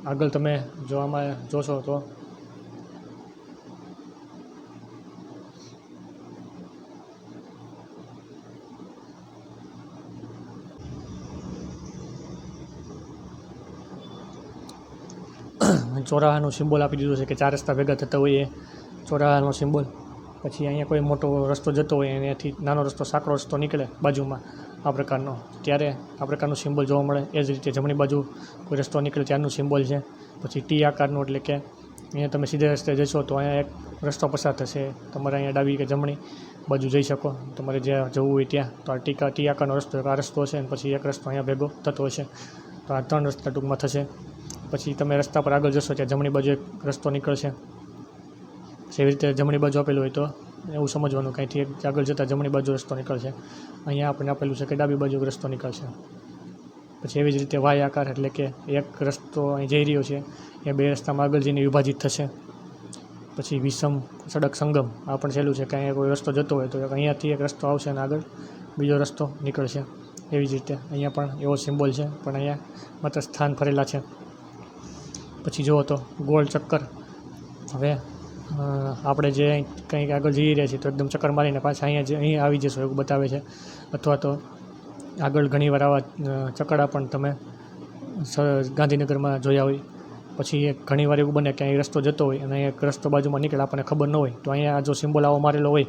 આગળ તમે જોવામાં જોશો તો ચોરાહાનું સિમ્બોલ આપી દીધું છે કે 4 રસ્તા ભેગા થતા હોય એ ચોરાહાનો સિમ્બોલ. પછી અહીંયા કોઈ મોટો રસ્તો જતો હોય એનાથી નાનો રસ્તો સાંકડો રસ્તો નીકળે બાજુમાં આ પ્રકારનો, ત્યારે આ પ્રકારનું સિમ્બોલ જોવા મળે. એ જ રીતે જમણી બાજુ કોઈ રસ્તો નીકળે ત્યારનું સિમ્બોલ છે. પછી ટી આકારનું, એટલે કે અહીંયા તમે સીધે રસ્તે જશો તો અહીંયા એક રસ્તો પસાર થશે, તમારે અહીંયા ડાબી કે જમણી બાજુ જઈ શકો તમારે જ્યાં જવું હોય ત્યાં. તો આ ટી આકારનો રસ્તો, આ રસ્તો હશે અને પછી એક રસ્તો અહીંયા ભેગો થતો હશે, તો આ 3 રસ્તા ટૂંકમાં થશે. પછી તમે રસ્તા પર આગળ જશો ત્યાં જમણી બાજુ એક રસ્તો નીકળશે. એવી રીતે જમણી બાજુ આપેલું હોય તો એવું સમજવાનું કે અહીંથી એક આગળ જતાં જમણી બાજુ રસ્તો નીકળશે. અહીંયા આપણને આપેલું છે કે ડાબી બાજુ રસ્તો નીકળશે. પછી એવી જ રીતે વાય આકાર, એટલે કે એક રસ્તો અહીં જઈ રહ્યો છે એ 2 રસ્તામાં આગળ જઈને વિભાજિત થશે. પછી વિષમ સડક સંગમ, આ પણ સહેલું છે કે અહીંયા કોઈ રસ્તો જતો હોય તો અહીંયાથી એક રસ્તો આવશે અને આગળ બીજો રસ્તો નીકળશે. એવી જ રીતે અહીંયા પણ એવો સિમ્બોલ છે, પણ અહીંયા માત્ર સ્થાન ફરેલા છે. પછી જુઓ તો ગોળ ચક્કર, હવે આપણે જે કંઈક આગળ જઈ રહ્યા છીએ તો એકદમ ચક્કર મારીને પાછા અહીંયા આવી જશો એવું બતાવે છે. અથવા તો આગળ ઘણીવાર આવા ચકડા પણ તમે ગાંધીનગરમાં જોયા હોય. પછી એક ઘણીવાર એવું બને કે અહીં રસ્તો જતો હોય અને એક રસ્તો બાજુમાં નીકળે, આપણને ખબર ન હોય, તો અહીંયા જો સિમ્બોલ આવો મારેલો હોય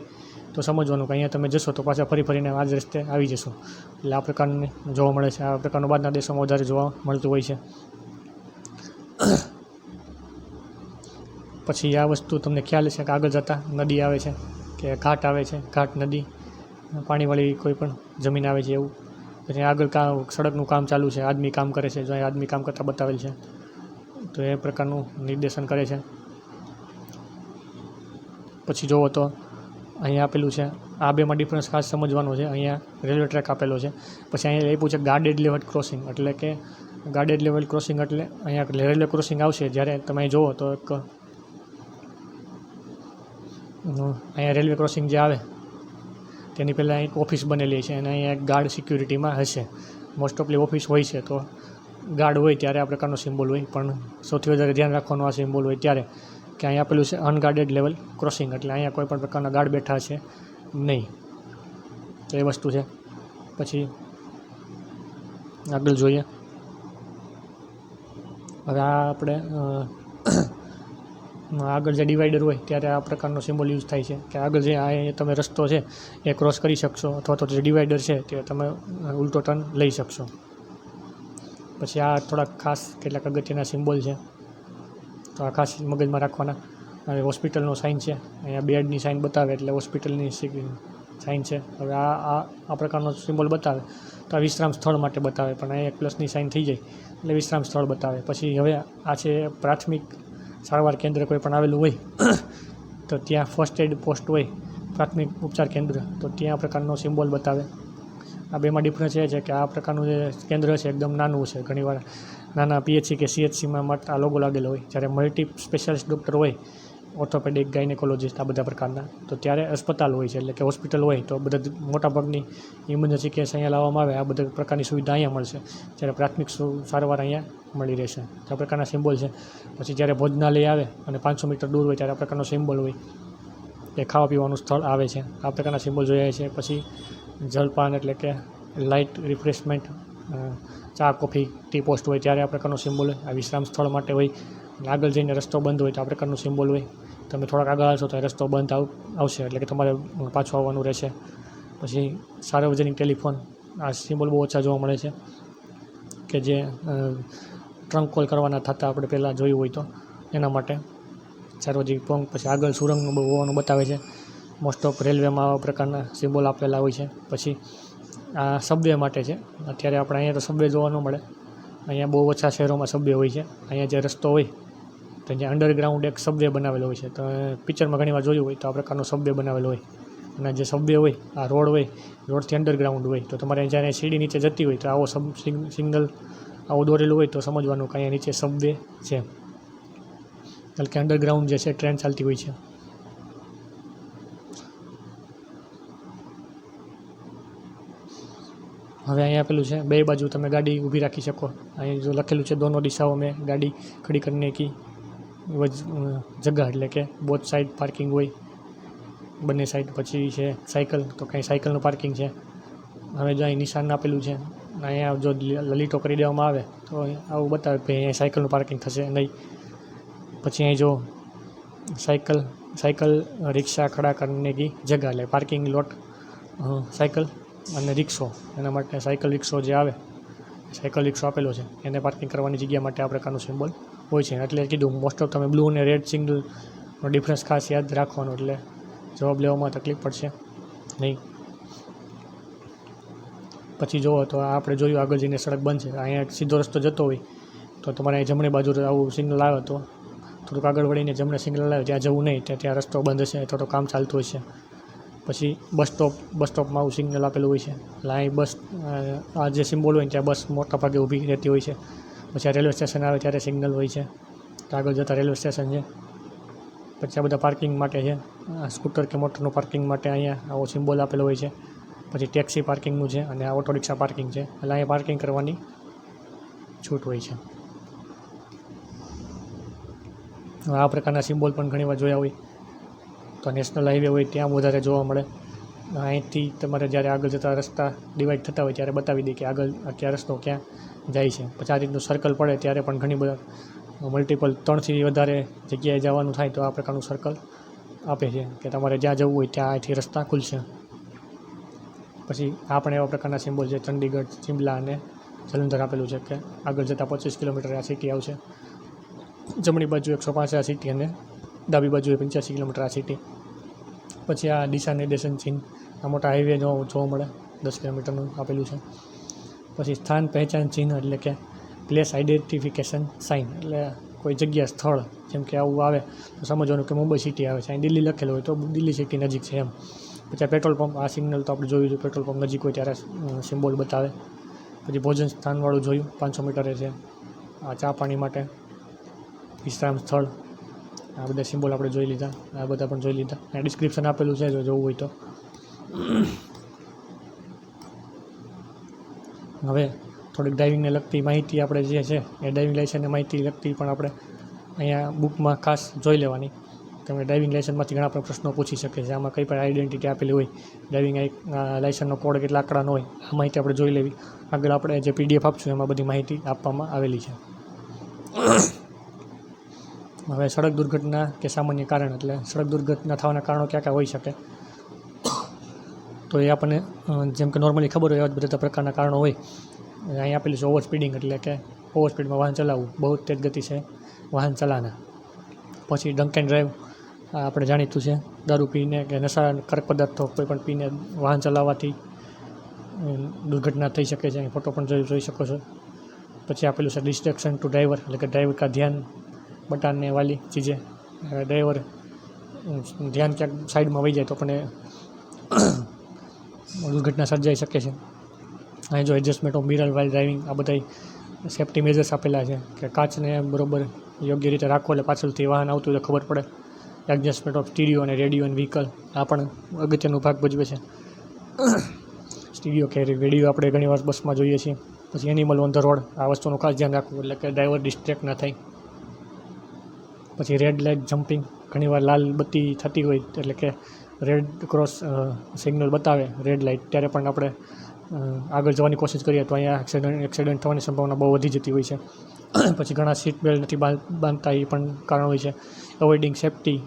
તો સમજવાનું કે અહીંયા તમે જશો તો પાછા ફરીને આ જ રસ્તે આવી જશો. એટલે આ પ્રકારની જોવા મળે છે. આ પ્રકારનું બહારના દેશોમાં વધારે જોવા મળતું હોય છે. પછી આ વસ્તુ તમને ખ્યાલ છે કે આગળ જતાં નદી આવે છે કે ઘાટ આવે છે, ઘાટ નદી, પાણીવાળી કોઈ પણ જમીન આવે છે એવું. પછી આગળ સડકનું કામ ચાલુ છે, આદમી કામ કરે છે, જો અહીં આદમી કામ કરતાં બતાવેલ છે, તો એ પ્રકારનું નિર્દેશન કરે છે. પછી જુઓ તો અહીંયા આપેલું છે, આ બેમાં ડિફરન્સ ખાસ સમજવાનો છે. અહીંયા રેલવે ટ્રેક આપેલો છે, પછી અહીંયા આપ્યું છે ગાર્ડેડ લેવલ ક્રોસિંગ, એટલે કે ગાર્ડેડ લેવલ ક્રોસિંગ એટલે અહીંયા રેલવે ક્રોસિંગ આવશે જ્યારે તમે જુઓ તો એક અહીંયા રેલવે ક્રોસિંગ જે આવે તેની પહેલાં એક ઓફિસ બનેલી છે અને અહીંયા એક ગાર્ડ સિક્યુરિટીમાં હશે. મોસ્ટ ઓફલી ઓફિસ હોય છે તો ગાર્ડ હોય ત્યારે આ પ્રકારનો સિમ્બોલ હોય, પણ સૌથી વધારે ધ્યાન રાખવાનું આ સિમ્બોલ હોય ત્યારે કે અહીંયા આપેલું છે અનગાર્ડેડ લેવલ ક્રોસિંગ, એટલે અહીંયા કોઈ પણ પ્રકારના ગાર્ડ બેઠા છે નહીં, તો એ વસ્તુ છે. પછી આગળ જોઈએ, હવે આ આપણે આગળ જે ડિવાઈડર હોય ત્યારે આ પ્રકારનો સિમ્બોલ યુઝ થાય છે કે આગળ જે આ તમે રસ્તો છે એ ક્રોસ કરી શકશો, અથવા તો જે ડિવાઈડર છે તે તમે ઉલટો ટર્ન લઈ શકશો. પછી આ થોડાક ખાસ કેટલાક અગત્યના સિમ્બોલ છે, તો આ ખાસ મગજમાં રાખવાના. હવે હોસ્પિટલનો સાઇન છે, અહીંયા બેડની સાઇન બતાવે એટલે હોસ્પિટલની સાઇન છે. હવે આ પ્રકારનો સિમ્બોલ બતાવે તો આ વિશ્રામ સ્થળ માટે બતાવે, પણ અહીંયા એક પ્લસની સાઇન થઈ જાય એટલે વિશ્રામ સ્થળ બતાવે. પછી હવે આ છે પ્રાથમિક સારવાર કેન્દ્ર કોઈ પણ આવેલું હોય તો ત્યાં ફર્સ્ટ એડ પોસ્ટ હોય, પ્રાથમિક ઉપચાર કેન્દ્ર, તો ત્યાં આ પ્રકારનો સિમ્બોલ બતાવે. આ બેમાં ડિફરન્સ એ છે કે આ પ્રકારનું જે કેન્દ્ર છે એકદમ નાનું છે, ઘણીવાર નાના પીએચસી કે સીએચસીમાં માટે આ લોગો લાગેલો હોય, જ્યારે મલ્ટી સ્પેશિયાલિસ્ટ ડૉક્ટર હોય, ઓર્થોપેડિક, ગાયનેકોલોજીસ્ટ, આ બધા પ્રકારના, તો ત્યારે અસ્પતાલ હોય છે, એટલે કે હોસ્પિટલ હોય તો બધા મોટાભાગની ઇમરજન્સી કેસ અહીંયા લાવવામાં આવે, આ બધા પ્રકારની સુવિધા અહીંયા મળશે, જ્યારે પ્રાથમિક સારવાર અહીંયા મળી રહેશે. આ પ્રકારના સિમ્બોલ છે. પછી જ્યારે ભોજનાલય આવે અને 500 મીટર દૂર હોય ત્યારે આ પ્રકારનો સિમ્બોલ હોય કે ખાવા પીવાનું સ્થળ આવે છે, આ પ્રકારના સિમ્બોલ જોયા છે. પછી જલપાન એટલે કે લાઇટ રિફ્રેશમેન્ટ, ચા કોફી ટી પોસ્ટ હોય ત્યારે આ પ્રકારનો સિમ્બોલ હોય. આ વિશ્રામ સ્થળ માટે હોય, આગળ જઈને રસ્તો બંધ હોય તો આ પ્રકારનું સિમ્બોલ હોય. તમે થોડાક આગળ આવશો તો એ રસ્તો બંધ આવશે, એટલે કે તમારે પાછું આવવાનું રહેશે. પછી સાર્વજનિક ટેલિફોન, આ સિમ્બોલ બહુ ઓછા જોવા મળે છે, કે જે ટ્રંક કોલ કરવાના થતા આપણે પહેલાં જોયું હોય તો એના માટે સાર્વજનિક ફોન. પછી આગળ સુરંગનું બહુ હોવાનું બતાવે છે. મોસ્ટ ઓફ રેલવેમાં આવા પ્રકારના સિમ્બોલ આપેલા હોય છે. પછી આ સબવે માટે છે. અત્યારે આપણે અહીંયા તો સબવે જોવા ન મળે, અહીંયા બહુ ઓછા શહેરોમાં સબવે હોય છે. અહીંયા જે રસ્તો હોય તો ત્યાં અંડરગ્રાઉન્ડ એક સબવે બનાવેલો હોય છે. તો પિક્ચરમાં ઘણીવાર જોયું હોય તો આ પ્રકારનો સબવે બનાવેલો હોય. અને જે સબવે હોય, આ રોડ હોય, રોડથી અંડરગ્રાઉન્ડ હોય. તો તમારે જ્યારે સીડી નીચે જતી હોય તો આવો સિગ્નલ આવું દોરેલું હોય તો સમજવાનું કે અહીંયા નીચે સબવે છે, એટલે કે અંડરગ્રાઉન્ડ જે છે ટ્રેન ચાલતી હોય છે. હવે અહીંયા આપેલું છે બે બાજુ તમે ગાડી ઊભી રાખી શકો. અહીં જો લખેલું છે દોનો દિશાઓ મેં ગાડી ખડી કરને કી જગહ, એટલે કે બોથ સાઈડ પાર્કિંગ હોય, બંને સાઈડ. પછી છે સાયકલ, તો કાંઈ સાયકલનું પાર્કિંગ છે. હવે જો અહીં નિશાન આપેલું છે, અહીંયા જો લલીટો કરી દેવામાં આવે તો આવું બતાવે કે અહીંયા સાયકલનું પાર્કિંગ થશે નહીં. પછી અહીં જો સાયકલ રિક્ષા ખડા કરને કી જગહ, એટલે પાર્કિંગ લોટ સાયકલ અને રિક્ષો, એના માટે સાયકલ રિક્ષો જે આવે, સાયકલ રિક્ષો આપેલો છે એને પાર્કિંગ કરવાની જગ્યા માટે આ પ્રકારનું સિમ્બોલ હોય છે. એટલે કીધું મોસ્ટ ઓફ તમે બ્લુ અને રેડ સિગ્નલનો ડિફરન્સ ખાસ યાદ રાખવાનો, એટલે જવાબ લેવામાં તકલીફ પડશે નહીં. પછી જુઓ તો આપણે જોયું આગળ જઈને સડક બંધ છે. અહીંયા સીધો રસ્તો જતો હોય તો તમારે અહીં જમણી બાજુ આવું સિગ્નલ આવે તો થોડુંક આગળ વળીને જમણે સિગ્નલ આવે ત્યાં જવું નહીં, ત્યાં રસ્તો બંધ હશે અથવા તો કામ ચાલતું હશે. પછી બસ સ્ટોપમાં આવું સિગ્નલ આપેલું હોય છે, એટલે અહીં બસ આ જે સિમ્બોલ હોય ત્યાં બસ મોટા ભાગે ઊભી રહેતી હોય છે. પછી આ રેલવે સ્ટેશન આવે ત્યારે સિગ્નલ હોય છે, તો આગળ જતાં રેલવે સ્ટેશન છે. પછી આ બધા પાર્કિંગ માટે છે, આ સ્કૂટર કે મોટરનું પાર્કિંગ માટે અહીંયા આવો સિમ્બોલ આપેલો હોય છે. પછી ટેક્સી પાર્કિંગનું છે અને આ ઓટો રિક્ષા પાર્કિંગ છે, એટલે અહીંયા પાર્કિંગ કરવાની છૂટ હોય છે. આ પ્રકારના સિમ્બોલ પણ ઘણીવાર જોયા હોય તો નેશનલ હાઈવે હોય ત્યાં વધારે જોવા મળે. અહીંથી તમારે જ્યારે આગળ જતા રસ્તા ડિવાઈડ થતા હોય ત્યારે બતાવી દે કે આગળ અત્યારે રસ્તો ક્યાં જાય છે. પછી આ રીતનું સર્કલ પડે ત્યારે પણ ઘણી બધા મલ્ટિપલ 3થી વધારે જગ્યાએ જવાનું થાય તો આ પ્રકારનું સર્કલ આપે છે કે તમારે જ્યાં જવું હોય ત્યાં અહીંથી રસ્તા ખુલશે. પછી આ પણ એવા પ્રકારના સિમ્બોલ છે, ચંડીગઢ, શિમલા અને જલંધર આપેલું છે કે આગળ જતાં 25 કિલોમીટર આ સિટી આવશે. જમણી બાજુ 105 આ સિટી અને ડાબી બાજુએ 85 કિલોમીટર આ સિટી. પછી આ દિશા નિર્દેશન ચિહ્ન, આ મોટા હાઈવે જોવા મળે 10 કિલોમીટરનું આપેલું છે. પછી સ્થાન પહેચાન ચિહ્ન, એટલે કે પ્લેસ આઈડેન્ટિફિકેશન સાઇન, એટલે કોઈ જગ્યા સ્થળ જેમ કે આવું આવે તો સમજવાનું કે મુંબઈ સિટી આવે છે. અહીં દિલ્હી લખેલું હોય તો દિલ્હી સિટી નજીક છે એમ. પછી આ પેટ્રોલ પંપ, આ સિગ્નલ તો આપણે જોયું છે, પેટ્રોલ પંપ નજીક હોય ત્યારે સિમ્બોલ બતાવે. પછી ભોજન સ્થાનવાળું જોયું 500 મીટરે છે. આ ચા પાણી માટે વિશ્રામ સ્થળ, આ બધા સિમ્બોલ આપણે જોઈ લીધા, આ બધા પણ જોઈ લીધા. આ ડિસ્ક્રિપ્શન આપેલું છે જો જોવું હોય તો. હવે થોડીક ડ્રાઇવિંગને લગતી માહિતી આપણે જે છે એ ડ્રાઇવિંગ લાઇસન્સને માહિતી લગતી પણ આપણે અહીંયા બુકમાં ખાસ જોઈ લેવાની. તમે ડ્રાઇવિંગ લાઇસન્સમાંથી ઘણા પણ પ્રશ્નો પૂછી શકે છે. આમાં કંઈ પણ આઈડેન્ટિટી આપેલી હોય, ડ્રાઇવિંગ લાઇસન્સનો કોડ કેટલા આંકડાનો હોય, આ માહિતી આપણે જોઈ લેવી. આગળ આપણે જે PDF આપશું એમાં બધી માહિતી આપવામાં આવેલી છે. હવે સડક દુર્ઘટના કે સામાન્ય કારણ, એટલે સડક દુર્ઘટના થવાના કારણો ક્યાં ક્યાં હોઈ શકે તો એ આપણને જેમ કે નોર્મલી ખબર હોય એવા જ બધા પ્રકારના કારણો હોય. અહીં આપેલું છે ઓવર સ્પીડિંગ, એટલે કે ઓવર સ્પીડમાં વાહન ચલાવવું, બહુ તેજ ગતિ છે વાહન ચલાના. પછી ડ્રંક એન્ડ ડ્રાઈવ, આપણે જાણીતું છે દારૂ પીને કે નશાકારક પદાર્થો કોઈ પણ પીને વાહન ચલાવવાથી દુર્ઘટના થઈ શકે છે. અહીં ફોટો પણ જોઈ શકો છો. પછી આપેલું છે ડિસ્ટ્રેક્શન ટુ ડ્રાઈવર, એટલે કે ડ્રાઈવર કા ધ્યાન બટાને વાલી ચીજે, ડ્રાઈવર ધ્યાન ક્યાંક સાઈડમાં વહી જાય તો પણ દુર્ઘટના સર્જાઈ શકે છે. અહીં જો adjustment of mirror while driving, આ બધા સેફ્ટી મેજર્સ આપેલા છે કે કાચને બરાબર યોગ્ય રીતે રાખો એટલે પાછળથી વાહન આવતું હોય તો ખબર પડે. એડજસ્ટમેન્ટ ઓફ સ્ટીરિયો અને રેડિયો એન્ડ વ્હીકલ, આ પણ અગત્યનો ભાગ ભજવે છે. સ્ટીરિયો કે રેડિયો આપણે ઘણીવાર બસમાં જોઈએ છીએ. પછી એનિમલ ઓન ધ રોડ, આ વસ્તુનું ખાસ ધ્યાન રાખવું એટલે કે ડ્રાઈવર ડિસ્ટ્રેક્ટ ના થાય. પછી રેડ લાઇટ જમ્પિંગ, ઘણીવાર લાલ બત્તી થતી હોય એટલે કે રેડ ક્રોસ સિગ્નલ બતાવે રેડ લાઇટ, ત્યારે પણ આપણે આગળ જવાની કોશિશ કરીએ તો અહીંયા એક્સિડન્ટ થવાની સંભાવના બહુ વધી જતી હોય છે. પછી ઘણા સીટ બેલ્ટ નથી બાંધતા, એ પણ કારણ હોય છે. Avoiding safety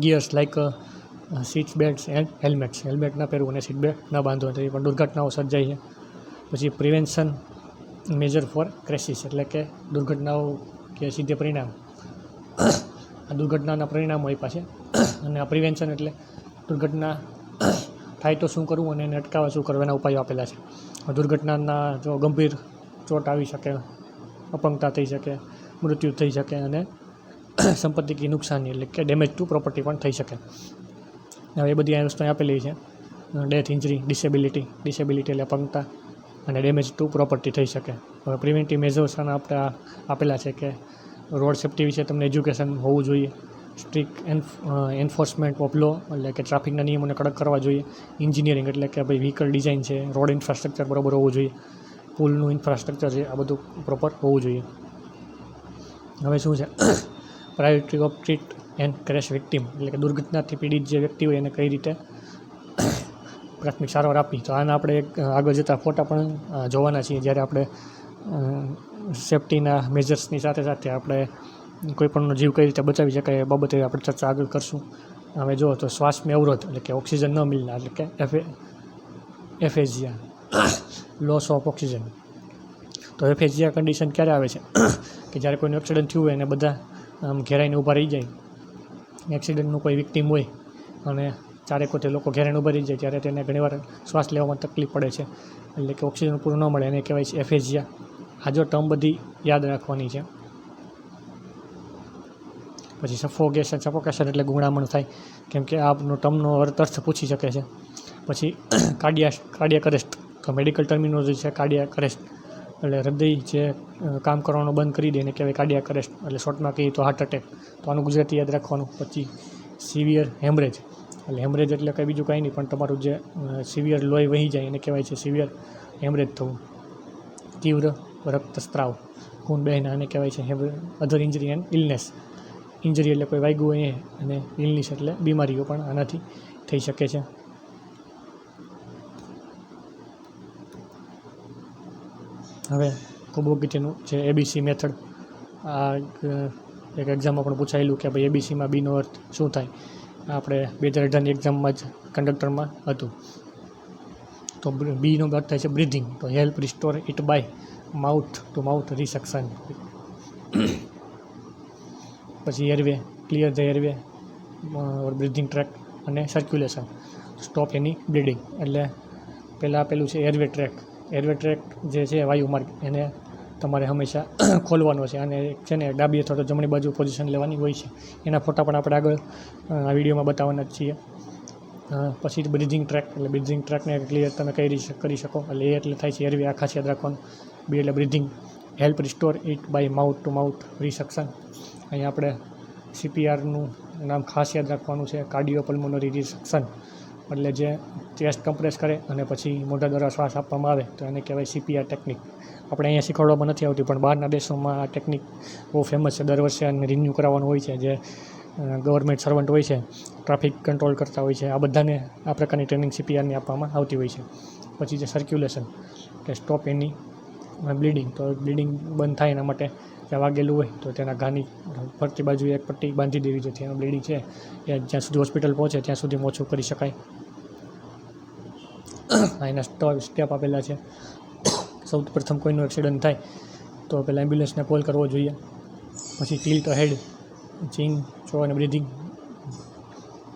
gears like seat belts and helmet ના પહેરવું અને સીટ બેલ્ટ ન બાંધવું તો એ પણ દુર્ઘટનાઓ સર્જાય છે. પછી પ્રિવેન્શન મેજર ફોર ક્રેશિસ એટલે કે દુર્ઘટનાઓ કે સીધે પરિણામ આ દુર્ઘટનાના પરિણામો આપ્યા છે. અને આ પ્રિવેન્શન એટલે દુર્ઘટના થાય તો શું કરવું અને એને અટકાવવા શું કરવું એના ઉપાયો આપેલા છે. દુર્ઘટનાના જો ગંભીર ચોટ આવી શકે, અપંગતા થઈ શકે, મૃત્યુ થઈ શકે અને સંપત્તિ કી નુકસાની એટલે કે ડેમેજ ટુ પ્રોપર્ટી પણ થઈ શકે. હવે એ બધી આ વસ્તુ આપેલી છે. ડેથ, ઇન્જરી, ડિસેબિલિટી એટલે અપંગતા અને ડેમેજ ટુ પ્રોપર્ટી થઈ શકે. હવે પ્રિવેન્ટિવ મેઝર્સ આપણે આપેલા છે કે રોડ સેફ્ટી વિશે તમને એજ્યુકેશન હોવું જોઈએ, સ્ટ્રિક્ટ એન્ફોર્સમેન્ટ ઓફ લો એટલે કે ટ્રાફિકના નિયમોને કડક કરવા જોઈએ, એન્જિનિયરિંગ એટલે કે ભાઈ વ્હીકલ ડિઝાઇન છે, રોડ ઇન્ફ્રાસ્ટ્રક્ચર બરાબર હોવું જોઈએ, પુલનું ઇન્ફ્રાસ્ટ્રક્ચર છે, આ બધું પ્રોપર હોવું જોઈએ. હવે શું છે priority of treat and crash victim એટલે કે દુર્ઘટનાથી પીડિત જે વ્યક્તિ હોય એને કઈ રીતે પ્રાથમિક સારવાર આપી. તો આના આપણે એક આગળ જતા ફોટા પણ જોવાના છીએ જ્યારે આપણે સેફ્ટીના મેજર્સની સાથે સાથે આપણે કોઈપણનો જીવ કઈ રીતે બચાવી શકાય એ બાબતે આપણે ચર્ચા આગળ કરશું. હવે જુઓ તો શ્વાસમાં અવરોધ એટલે કે ઓક્સિજન ન મિલના એટલે કે એફેઝિયા લોસ ઓફ ઓક્સિજન. તો એફેઝિયા કન્ડિશન ક્યારે આવે છે કે જ્યારે કોઈનું એક્સિડન્ટ થયું હોય અને બધા આમ ઘેરાઈને ઊભા રહી જાય, એક્સિડન્ટનું કોઈ વિક્ટીમ હોય અને ચારેકોતે લોકો ઘેરાઈને ઊભા રહી જાય ત્યારે તેને ઘણીવાર શ્વાસ લેવામાં તકલીફ પડે છે એટલે કે ઓક્સિજન પૂરું ન મળે એને કહેવાય છે એફેઝિયા. આ જો ટર્મ બધી યાદ રાખવાની છે. પછી સફોકેશન એટલે ગુંગળામણ થાય કેમ કે આપનો ટર્મનો અર્થ પૂછી શકે છે. પછી કાર્ડિયાક અરેસ્ટ તો મેડિકલ ટર્મિનોલોજી છે કાર્ડિયાક અરેસ્ટ એટલે હૃદય જે કામ કરવાનું બંધ કરી દે એને કહેવાય કાર્ડિયાક અરેસ્ટ એટલે શોર્ટમાં કહીએ તો હાર્ટ એટેક. તો આનું ગુજરાતી યાદ રાખવાનું. પછી સિવિયર હેમરેજ એટલે કંઈ બીજું કાંઈ નહીં પણ તમારું જે સિવિયર લોહી વહી જાય એને કહેવાય છે સિવિયર હેમરેજ થવું. તીવ્ર રક્તસ્રાવ ખૂન બહેના એને કહેવાય છે અધર ઇન્જરી એન્ડ ઇલનેસ. ઇન્જરી એટલે કોઈ વાગ્યું હોય અને ઇલનેસ એટલે બીમારીઓ પણ આનાથી થઈ શકે છે. હવે ખૂબ અગત્યનું છે એબીસી મેથડ. આ એક એક્ઝામમાં પણ પૂછાયેલું કે ભાઈ એબીસીમાં બીનો અર્થ શું થાય. આપણે 2018ની એક્ઝામમાં જ કંડક્ટરમાં હતું. તો બીનો અર્થ થાય છે બ્રીધિંગ. તો help restore it by mouth to mouth resection. પછી airway, clear the airway or breathing track અને સર્ક્યુલેશન, સ્ટોપ એની બ્લીડિંગ. એટલે પહેલાં આપેલું છે એરવે ટ્રેક જે છે વાયુમાર્ગ એને તમારે હંમેશા ખોલવાનો છે અને છે ને ડાબી અથવા તો જમણી બાજુ પોઝિશન લેવાની હોય છે. એના ફોટા પણ આપણે આગળ આ વિડીયોમાં બતાવવાના જ છીએ. પછી બ્રીધિંગ ટ્રેકને ક્લિયર તમે કઈ રીતે કરી શકો એટલે એ એટલે થાય છે એરવે. આ ખાસ યાદ રાખવાનું. બી એટલે breathing, help restore it by mouth to mouth resection. અહીંયા આપણે સીપીઆરનું નામ ખાસ યાદ રાખવાનું છે કાર્ડિયોપલ્મોનરી રિસેક્શન એટલે જે ચેસ્ટ કમ્પ્રેસ કરે અને પછી મોઢા દ્વારા શ્વાસ આપવામાં આવે તો એને કહેવાય સીપીઆર ટેકનિક. આપણે અહીંયા શીખવાડવામાં નથી આવતી પણ બહારના દેશોમાં આ ટેકનિક બહુ ફેમસ છે. દર વર્ષે આને રિન્યૂ કરાવવાનું હોય છે. જે ગવર્મેન્ટ સર્વન્ટ હોય છે, ટ્રાફિક કંટ્રોલ કરતા હોય છે, આ બધાને આ પ્રકારની ટ્રેનિંગ સીપીઆરની આપવામાં આવતી હોય છે. પછી જે સર્ક્યુલેશન કે સ્ટોપ એની બ્લીડિંગ. તો બ્લીડિંગ બંધ થાય એના માટે જ્યાં વાગેલું હોય તો તેના ઘાની ફરતી બાજુ એક પટ્ટી બાંધી દેવી જેથી એનું બ્લીડિંગ છે એ જ્યાં સુધી હોસ્પિટલ પહોંચે ત્યાં સુધી ઓછું કરી શકાય. એના સ્ટેપ આપેલા છે. સૌથી પ્રથમ કોઈનું એક્સિડન્ટ થાય તો પહેલાં એમ્બ્યુલન્સને કોલ કરવો જોઈએ. પછી ટિલ્ટ હેડ, ચીન, ચો અને બ્રીધિંગ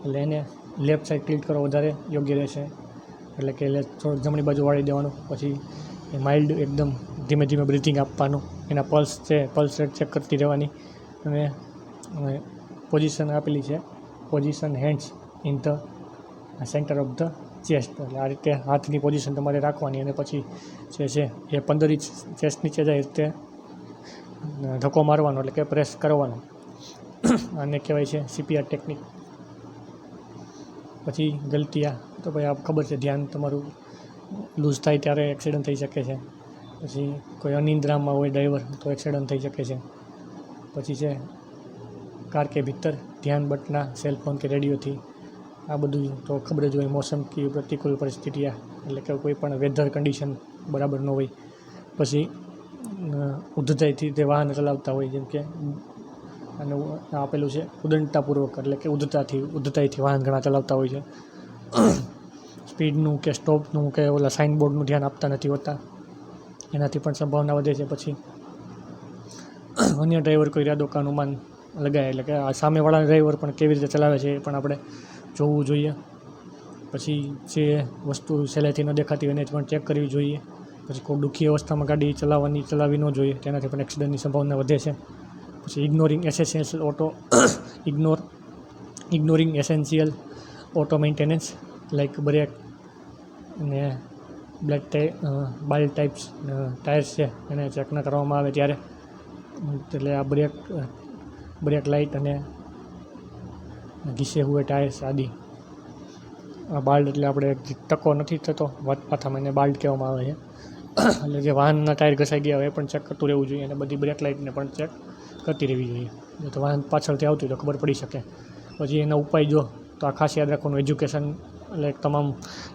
એટલે એને લેફ્ટ સાઈડ ટિલ્ટ કરો વધારે યોગ્ય રહેશે એટલે કે થોડુંક જમણી બાજુ વાળી દેવાનું. પછી માઇલ્ડ એકદમ ધીમે ધીમે બ્રીધિંગ આપવાનું. એના પલ્સ રેટ ચેક કરતી રહેવાની. અને પોઝિશન આપેલી છે position hands in the centre of the chest એટલે આ રીતે હાથની પોઝિશન તમારે રાખવાની અને પછી જે છે એ 15 ઇંચ ચેસ્ટ નીચે જાય તે ધક્કો મારવાનો એટલે કે પ્રેસ કરવાનો. આને કહેવાય છે સીપીઆર ટેકનિક. પછી ગલતિયા તો ભાઈ આપ ખબર છે ધ્યાન તમારું લૂઝ થાય ત્યારે એક્સિડન્ટ થઈ શકે છે. પછી કોઈ અનિંદ્રામાં હોય ડ્રાઈવર તો એક્સિડન્ટ થઈ શકે છે. પછી છે કાર કે ભીતર ધ્યાન બટના સેલફોન કે રેડિયોથી આ બધું તો ખબર જ હોય. મોસમ કી પ્રતિકૂળ પરિસ્થિતિયા એટલે કે કોઈ પણ વેધર કન્ડિશન બરાબર ન હોય. પછી ઉદ્ધતાઈથી તે વાહન ચલાવતા હોય જેમ કે અને આપેલું છે ઉદંડતાપૂર્વક, એટલે કે ઉદ્ધતાઈથી વાહન ઘણા ચલાવતા હોય છે. સ્પીડનું કે સ્ટોપનું કે ઓલા સાઇનબોર્ડનું ધ્યાન આપતા નથી હોતા, એનાથી પણ સંભાવના વધે છે. પછી અન્ય ડ્રાઈવર કોઈ ઈરાદો કા અનુમાન લગાય, એટલે કે આ સામેવાળા ડ્રાઈવર પણ કેવી રીતે ચલાવે છે એ પણ આપણે જોવું જોઈએ. પછી જે વસ્તુ સહેલાઈથી ન દેખાતી હોય એને પણ ચેક કરવી જોઈએ. પછી કોઈ દુઃખી અવસ્થામાં ગાડી ચલાવવી ન જોઈએ, તેનાથી પણ એક્સિડન્ટની સંભાવના વધે છે. પછી ignoring essential auto maintenance like brake અને બાલ્ડ ટાયર્સ છે એને ચેક ન કરવામાં આવે ત્યારે, એટલે આ બ્રેક લાઇટ અને ઘીસે હુએ ટાયર્સ આદિ. આ બાલ્ડ એટલે આપણે ટકો નથી થતો પાથામાં, એને બાલ્ડ કહેવામાં આવે છે. એટલે જે વાહનના ટાયર ઘસાઈ ગયા હોય એ પણ ચેક કરતું રહેવું જોઈએ, અને બધી બ્રેક લાઇટને પણ ચેક કરતી રહેવી જોઈએ. તો વાહન પાછળથી આવતું હોય તો ખબર પડી શકે. પછી એના ઉપાય જો તો આ ખાસ યાદ રાખવાનું, એજ્યુકેશન એટલે તમામ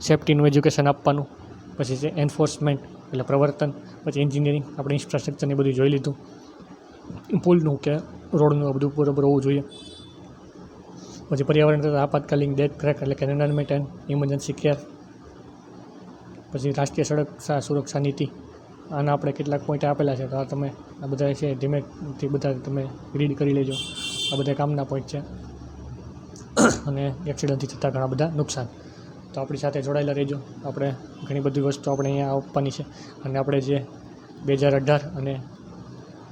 સેફ્ટીનું એજ્યુકેશન આપવાનું. પછી છે એન્ફોર્સમેન્ટ એટલે પ્રવર્તન. પછી એન્જિનિયરિંગ, આપણે ઇન્ફ્રાસ્ટ્રક્ચરની બધું જોઈ લીધું, પુલનું કે રોડનું બધું બરાબર હોવું જોઈએ. પછી પર્યાવરણ તથા આપાતકાલીન દેખરેખ એટલે કે એન્વાયરમેન્ટ એન્ડ ઇમરજન્સી કેર. પછી રાષ્ટ્રીય સડક સુરક્ષા નીતિ, આના આપણે કેટલાક પોઈન્ટ આપેલા છે, તો આ તમે આ બધા છે ધીમેથી બધા તમે રીડ કરી લેજો. આ બધા કામના પોઈન્ટ છે. અને એક્સિડન્ટથી થતાં ઘણા બધા નુકસાન. તો આપણી સાથે જોડાયેલા રહેજો. આપણે ઘણી બધી વસ્તુ આપણે અહીંયા આપવાની છે, અને આપણે જે 2018 અને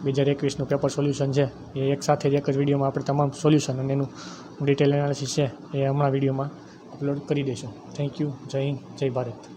2021નું પેપર સોલ્યુશન છે એ એક સાથે જ એક જ વિડીયોમાં આપણે તમામ સોલ્યુશન અને એનું ડિટેલ એનાલિસિસ છે એ હમણાં વિડીયોમાં અપલોડ કરી દઈશું. Thank you. જય હિન્દ, જય ભારત.